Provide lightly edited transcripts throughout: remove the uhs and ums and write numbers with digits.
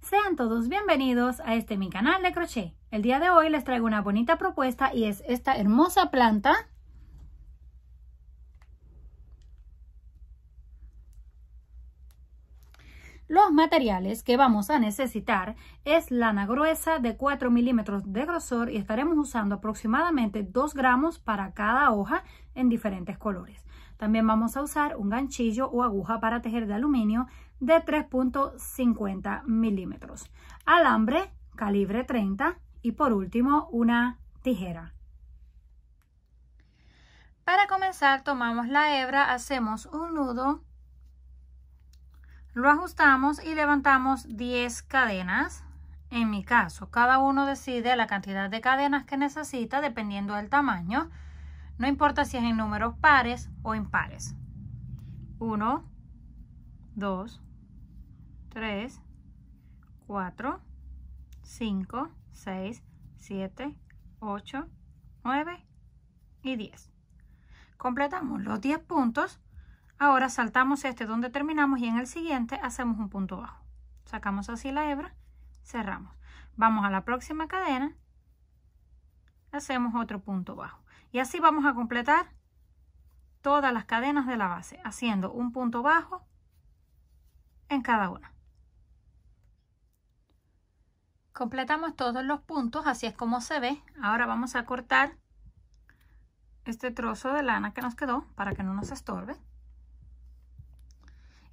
Sean todos bienvenidos a mi canal de crochet. El día de hoy les traigo una bonita propuesta y es esta hermosa planta. Los materiales que vamos a necesitar es lana gruesa de 4 milímetros de grosor y estaremos usando aproximadamente 2 gramos para cada hoja en diferentes colores. También vamos a usar un ganchillo o aguja para tejer de aluminio de 3.50 milímetros, alambre calibre 30 y por último una tijera. Para comenzar tomamos la hebra, hacemos un nudo, lo ajustamos y levantamos 10 cadenas. En mi caso, cada uno decide la cantidad de cadenas que necesita dependiendo del tamaño. No importa si es en números pares o impares. 1, 2, 3, 4, 5, 6, 7, 8, 9 y 10. Completamos los 10 puntos. Ahora saltamos donde terminamos y en el siguiente hacemos un punto bajo. Sacamos así la hebra, cerramos. Vamos a la próxima cadena, hacemos otro punto bajo. Y así vamos a completar todas las cadenas de la base, haciendo un punto bajo en cada una. Completamos todos los puntos, así es como se ve. Ahora vamos a cortar este trozo de lana que nos quedó para que no nos estorbe.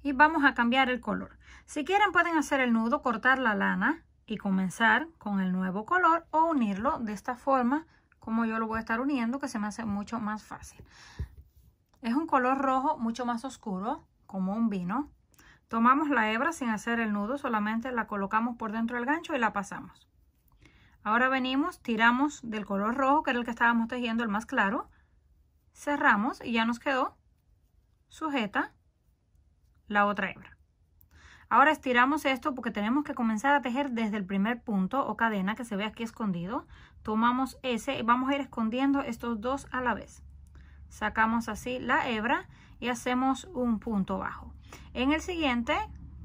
Y vamos a cambiar el color. Si quieren pueden hacer el nudo, cortar la lana y comenzar con el nuevo color o unirlo de esta forma como yo lo voy a estar uniendo, que se me hace mucho más fácil. Es un color rojo mucho más oscuro, como un vino. Tomamos la hebra sin hacer el nudo, solamente la colocamos por dentro del gancho y la pasamos. Ahora venimos, tiramos del color rojo, que era el que estábamos tejiendo, el más claro. Cerramos y ya nos quedó sujeta la otra hebra. Ahora estiramos esto porque tenemos que comenzar a tejer desde el primer punto o cadena que se ve aquí escondido. Tomamos ese y vamos a ir escondiendo estos dos a la vez. Sacamos así la hebra y hacemos un punto bajo. En el siguiente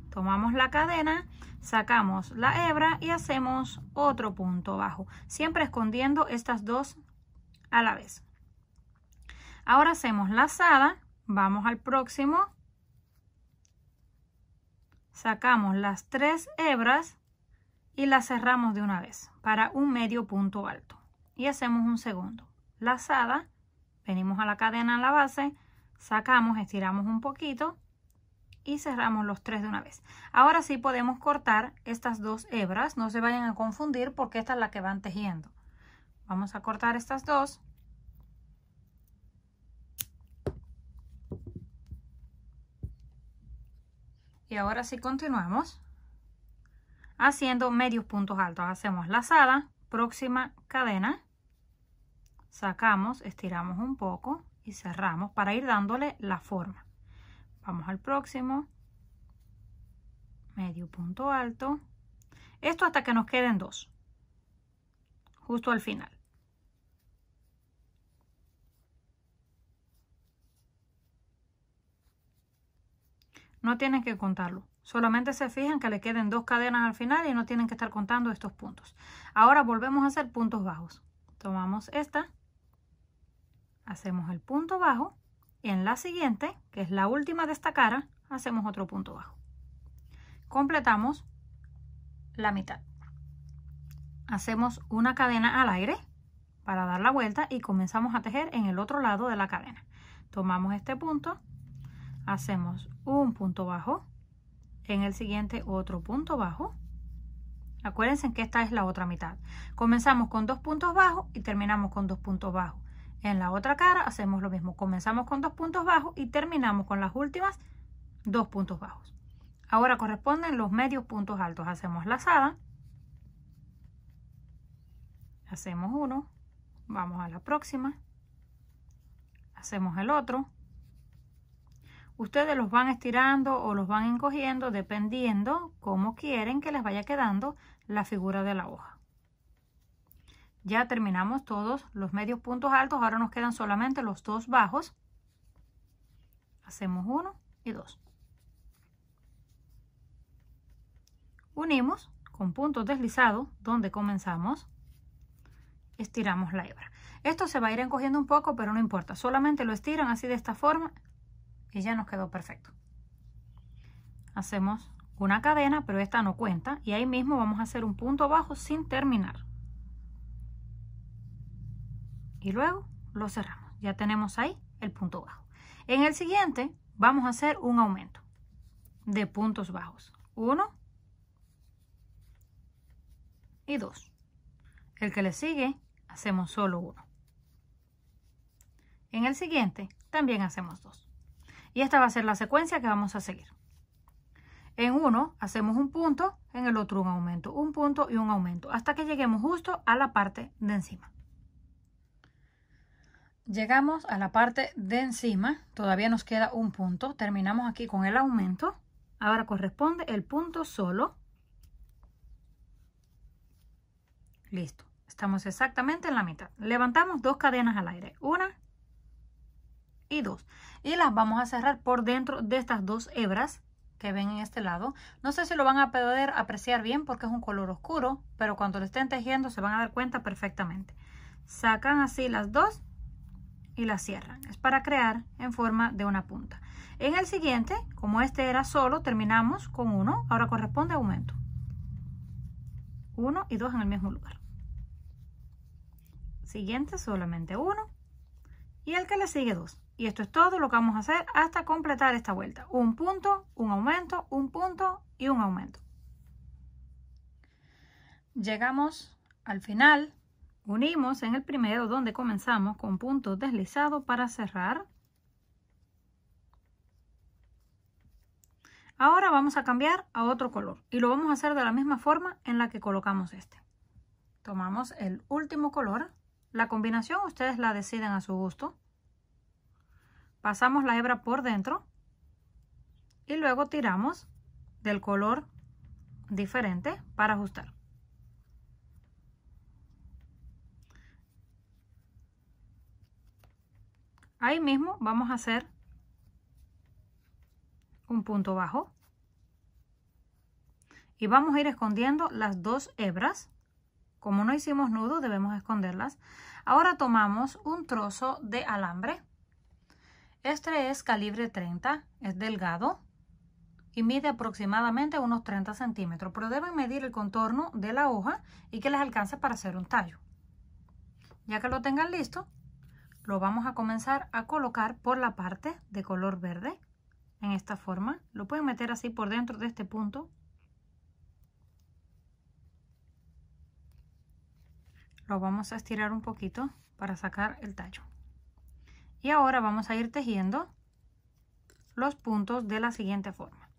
tomamos la cadena, sacamos la hebra y hacemos otro punto bajo, siempre escondiendo estas dos a la vez. Ahora hacemos lazada, vamos al próximo. Sacamos las 3 hebras y las cerramos de una vez para un medio punto alto. Y hacemos un segundo. Lazada, venimos a la cadena en la base, sacamos, estiramos un poquito y cerramos los 3 de una vez. Ahora sí podemos cortar estas 2 hebras, no se vayan a confundir porque esta es la que van tejiendo. Vamos a cortar estas 2. Y ahora sí continuamos haciendo medios puntos altos. Hacemos lazada, próxima cadena, sacamos, estiramos un poco y cerramos para ir dándole la forma. Vamos al próximo, medio punto alto. Esto hasta que nos queden 2, justo al final. No tienen que contarlo, solamente se fijan que le queden 2 cadenas al final y no tienen que estar contando estos puntos. Ahora volvemos a hacer puntos bajos. Tomamos esta, hacemos el punto bajo y en la siguiente, que es la última de esta cara, hacemos otro punto bajo. Completamos la mitad. Hacemos una cadena al aire para dar la vuelta y comenzamos a tejer en el otro lado de la cadena. Tomamos este punto, hacemos un punto bajo, en el siguiente otro punto bajo. Acuérdense que esta es la otra mitad. Comenzamos con 2 puntos bajos y terminamos con 2 puntos bajos. En la otra cara hacemos lo mismo. Comenzamos con 2 puntos bajos y terminamos con las últimas 2 puntos bajos. Ahora corresponden los medios puntos altos. Hacemos lazada. Hacemos uno. Vamos a la próxima. Hacemos el otro. Ustedes los van estirando o los van encogiendo dependiendo cómo quieren que les vaya quedando la figura de la hoja. Ya terminamos todos los medios puntos altos. Ahora nos quedan solamente los 2 bajos. Hacemos 1 y 2. Unimos con puntos deslizados donde comenzamos, estiramos la hebra. Esto se va a ir encogiendo un poco, pero no importa, solamente lo estiran así de esta forma y ya nos quedó perfecto. Hacemos una cadena, pero esta no cuenta, y ahí mismo vamos a hacer un punto bajo sin terminar. Y luego lo cerramos. Ya tenemos ahí el punto bajo. En el siguiente vamos a hacer un aumento de puntos bajos. 1 y 2. El que le sigue hacemos solo 1. En el siguiente también hacemos 2. Y esta va a ser la secuencia que vamos a seguir. En uno hacemos un punto, en el otro un aumento, un punto y un aumento, hasta que lleguemos justo a la parte de encima. Llegamos a la parte de encima, todavía nos queda un punto, terminamos aquí con el aumento. Ahora corresponde el punto solo. Listo, estamos exactamente en la mitad. Levantamos 2 cadenas al aire, 1 y 2, y las vamos a cerrar por dentro de estas 2 hebras que ven en este lado. No sé si lo van a poder apreciar bien porque es un color oscuro, pero cuando lo estén tejiendo se van a dar cuenta perfectamente. Sacan así las 2 y las cierran. Es para crear en forma de una punta. En el siguiente, como este era solo, terminamos con 1. Ahora corresponde aumento. 1 y 2 en el mismo lugar. Siguiente solamente 1 y el que le sigue 2. Y esto es todo lo que vamos a hacer hasta completar esta vuelta. Un punto, un aumento, un punto y un aumento. Llegamos al final. Unimos en el primero donde comenzamos con puntos deslizados para cerrar. Ahora vamos a cambiar a otro color y lo vamos a hacer de la misma forma en la que colocamos este. Tomamos el último color. La combinación ustedes la deciden a su gusto. Pasamos la hebra por dentro y luego tiramos del color diferente para ajustar. Ahí mismo vamos a hacer un punto bajo y vamos a ir escondiendo las 2 hebras. Como no hicimos nudo, debemos esconderlas. Ahora tomamos un trozo de alambre. Este es calibre 30, es delgado y mide aproximadamente unos 30 centímetros, pero deben medir el contorno de la hoja y que les alcance para hacer un tallo. Ya que lo tengan listo, lo vamos a comenzar a colocar por la parte de color verde, en esta forma. Lo pueden meter así por dentro de este punto. Lo vamos a estirar un poquito para sacar el tallo. Y ahora vamos a ir tejiendo los puntos de la siguiente forma.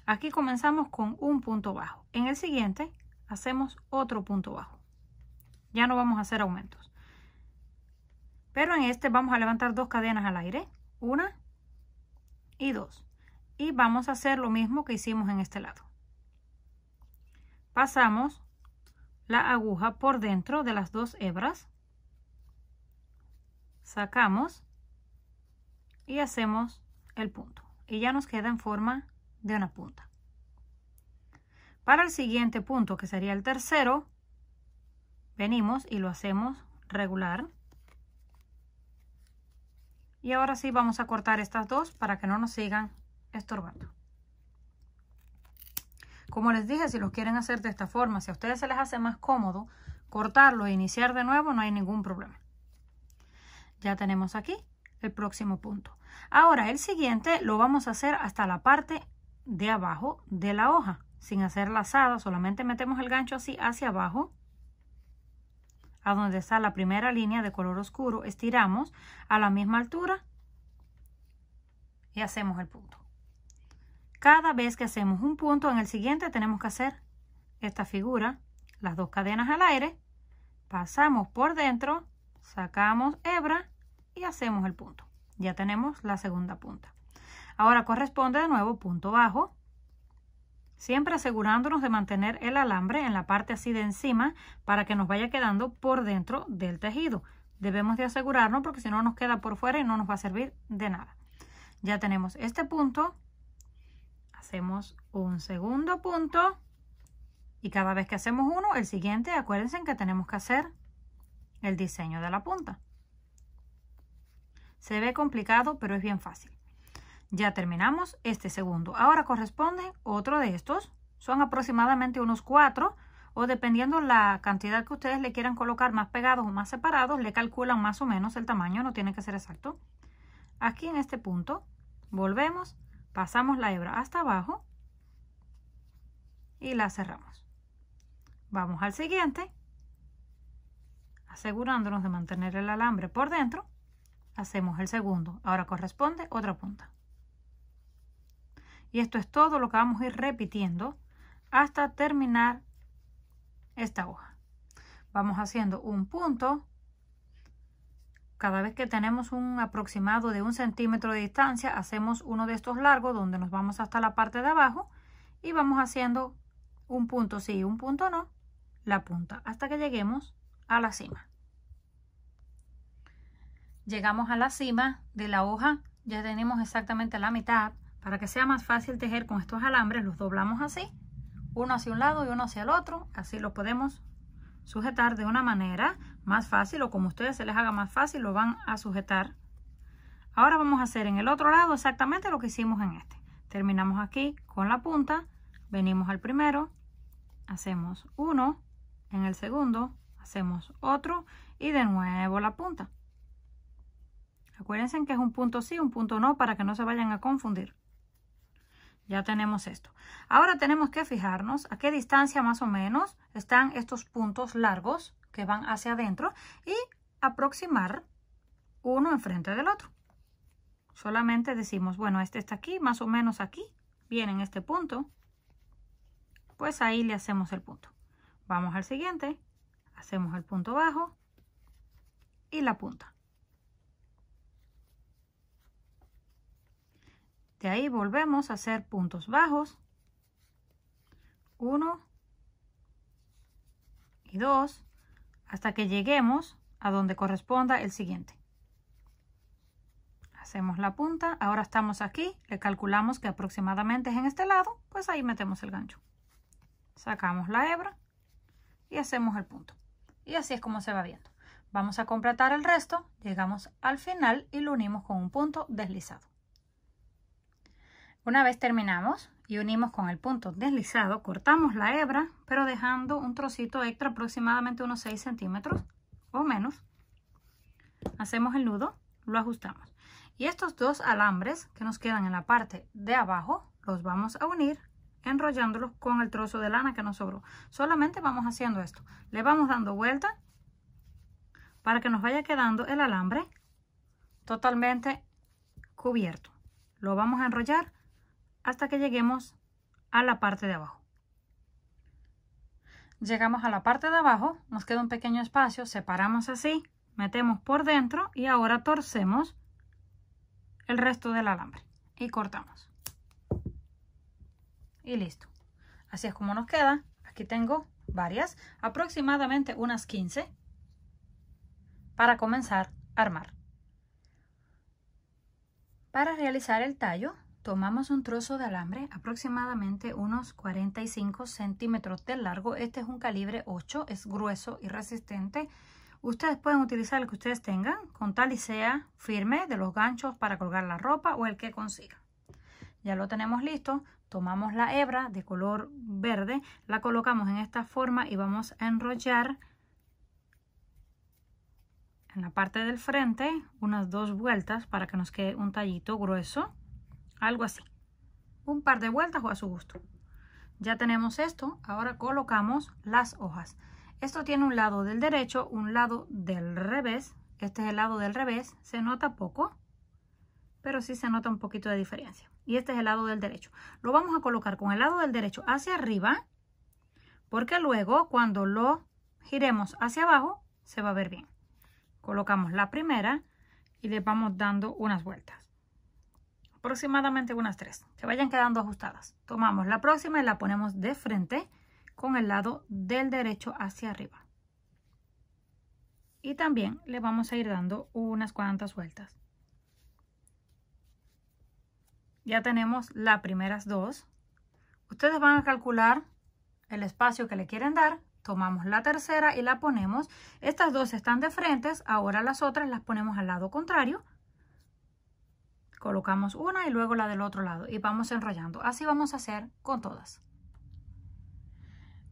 Aquí comenzamos con un punto bajo. En el siguiente hacemos otro punto bajo. Ya no vamos a hacer aumentos. Pero en este vamos a levantar 2 cadenas al aire. 1 y 2. Y vamos a hacer lo mismo que hicimos en este lado. Pasamos la aguja por dentro de las 2 hebras. Sacamos y hacemos el punto. Y ya nos queda en forma de una punta. Para el siguiente punto, que sería el tercero, venimos y lo hacemos regular. Y ahora sí vamos a cortar estas 2 para que no nos sigan estorbando. Como les dije, si los quieren hacer de esta forma, si a ustedes se les hace más cómodo cortarlo e iniciar de nuevo, no hay ningún problema. Ya tenemos aquí el próximo punto. Ahora el siguiente lo vamos a hacer hasta la parte de abajo de la hoja, sin hacer lazada, solamente metemos el gancho así hacia abajo, a donde está la primera línea de color oscuro, estiramos a la misma altura y hacemos el punto. Cada vez que hacemos un punto en el siguiente tenemos que hacer esta figura, las 2 cadenas al aire, pasamos por dentro, sacamos hebra y hacemos el punto. Ya tenemos la segunda punta. Ahora corresponde de nuevo punto bajo, siempre asegurándonos de mantener el alambre en la parte así de encima para que nos vaya quedando por dentro del tejido. Debemos de asegurarnos porque si no nos queda por fuera y no nos va a servir de nada. Ya tenemos este punto, hacemos un segundo punto Y cada vez que hacemos uno, el siguiente, acuérdense que tenemos que hacer el diseño de la punta. Se ve complicado, pero es bien fácil. Ya terminamos este segundo. Ahora corresponde otro de estos. Son aproximadamente unos 4, o dependiendo la cantidad que ustedes le quieran colocar, más pegados o más separados, le calculan más o menos el tamaño, no tiene que ser exacto. Aquí en este punto, volvemos, pasamos la hebra hasta abajo y la cerramos. Vamos al siguiente, asegurándonos de mantener el alambre por dentro. Hacemos el segundo. Ahora corresponde otra punta. Y esto es todo lo que vamos a ir repitiendo hasta terminar esta hoja. Vamos haciendo un punto cada vez que tenemos un aproximado de 1 centímetro de distancia. Hacemos uno de estos largos donde nos vamos hasta la parte de abajo y vamos haciendo un punto sí, un punto no, la punta, hasta que lleguemos a la cima. Llegamos a la cima de la hoja, ya tenemos exactamente la mitad. Para que sea más fácil tejer con estos alambres, los doblamos así, uno hacia un lado y uno hacia el otro. Así lo podemos sujetar de una manera más fácil, o como a ustedes se les haga más fácil, lo van a sujetar. Ahora vamos a hacer en el otro lado exactamente lo que hicimos en este. Terminamos aquí con la punta, venimos al primero, hacemos uno, en el segundo hacemos otro y de nuevo la punta. Acuérdense que es un punto sí, un punto no, para que no se vayan a confundir. Ya tenemos esto. Ahora tenemos que fijarnos a qué distancia más o menos están estos puntos largos que van hacia adentro y aproximar uno enfrente del otro. Solamente decimos, bueno, este está aquí, más o menos aquí, viene en este punto. Pues ahí le hacemos el punto. Vamos al siguiente, hacemos el punto bajo y la punta. De ahí volvemos a hacer puntos bajos, 1 y 2, hasta que lleguemos a donde corresponda el siguiente. Hacemos la punta, ahora estamos aquí, le calculamos que aproximadamente es en este lado, pues ahí metemos el gancho. Sacamos la hebra y hacemos el punto. Y así es como se va viendo. Vamos a completar el resto, llegamos al final y lo unimos con un punto deslizado. Una vez terminamos y unimos con el punto deslizado, cortamos la hebra, pero dejando un trocito extra, aproximadamente unos 6 centímetros o menos. Hacemos el nudo, lo ajustamos. Y estos dos alambres que nos quedan en la parte de abajo, los vamos a unir enrollándolos con el trozo de lana que nos sobró. Solamente vamos haciendo esto. Le vamos dando vuelta para que nos vaya quedando el alambre totalmente cubierto. Lo vamos a enrollar hasta que lleguemos a la parte de abajo. Llegamos a la parte de abajo, nos queda un pequeño espacio, separamos así, metemos por dentro y ahora torcemos el resto del alambre y cortamos. Y listo. Así es como nos queda. Aquí tengo varias, aproximadamente unas 15 para comenzar a armar. Para realizar el tallo, tomamos un trozo de alambre, aproximadamente unos 45 centímetros de largo. Este es un calibre 8, es grueso y resistente. Ustedes pueden utilizar el que ustedes tengan, con tal y sea firme, de los ganchos para colgar la ropa o el que consigan. Ya lo tenemos listo. Tomamos la hebra de color verde, la colocamos en esta forma y vamos a enrollar en la parte del frente unas 2 vueltas para que nos quede un tallito grueso. Algo así, un par de vueltas o a su gusto. Ya tenemos esto, ahora colocamos las hojas. Esto tiene un lado del derecho, un lado del revés. Este es el lado del revés, se nota poco, pero sí se nota un poquito de diferencia. Y este es el lado del derecho. Lo vamos a colocar con el lado del derecho hacia arriba, porque luego cuando lo giremos hacia abajo se va a ver bien. Colocamos la primera y le vamos dando unas vueltas. Aproximadamente unas 3, que vayan quedando ajustadas. Tomamos la próxima y la ponemos de frente con el lado del derecho hacia arriba. Y también le vamos a ir dando unas cuantas vueltas. Ya tenemos las primeras 2. Ustedes van a calcular el espacio que le quieren dar, tomamos la tercera y la ponemos. Estas dos están de frente, ahora las otras las ponemos al lado contrario. Colocamos una y luego la del otro lado y vamos enrollando. Así vamos a hacer con todas.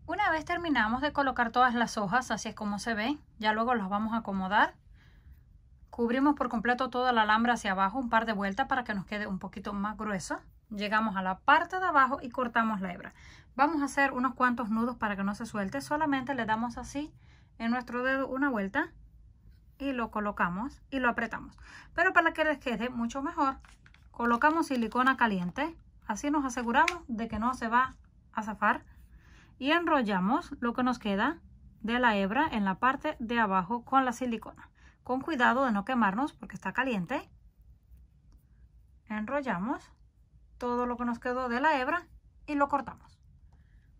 Una vez terminamos de colocar todas las hojas, así es como se ve, ya luego las vamos a acomodar. Cubrimos por completo toda la alambre hacia abajo un par de vueltas para que nos quede un poquito más grueso. Llegamos a la parte de abajo y cortamos la hebra. Vamos a hacer unos cuantos nudos para que no se suelte. Solamente le damos así en nuestro dedo una vuelta y lo colocamos y lo apretamos. Pero para que les quede mucho mejor, colocamos silicona caliente. Así nos aseguramos de que no se va a zafar. Y enrollamos lo que nos queda de la hebra en la parte de abajo con la silicona. Con cuidado de no quemarnos porque está caliente. Enrollamos todo lo que nos quedó de la hebra y lo cortamos.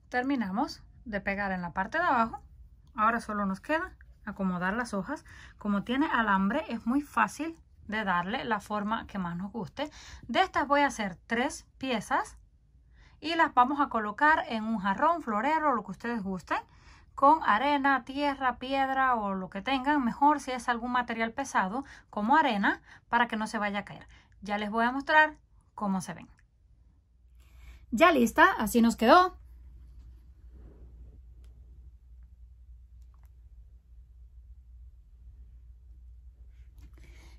Terminamos de pegar en la parte de abajo. Ahora solo nos queda acomodar las hojas. Como tiene alambre, es muy fácil de darle la forma que más nos guste. De estas voy a hacer 3 piezas. Y las vamos a colocar en un jarrón, florero, lo que ustedes gusten, con arena, tierra, piedra o lo que tengan. Mejor si es algún material pesado como arena para que no se vaya a caer. Ya les voy a mostrar cómo se ven. Ya lista, así nos quedó.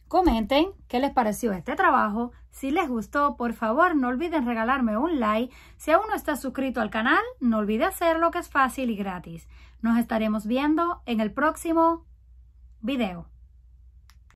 Comenten qué les pareció este trabajo. Si les gustó, por favor, no olviden regalarme un like. Si aún no estás suscrito al canal, no olvides hacerlo, que es fácil y gratis. Nos estaremos viendo en el próximo video.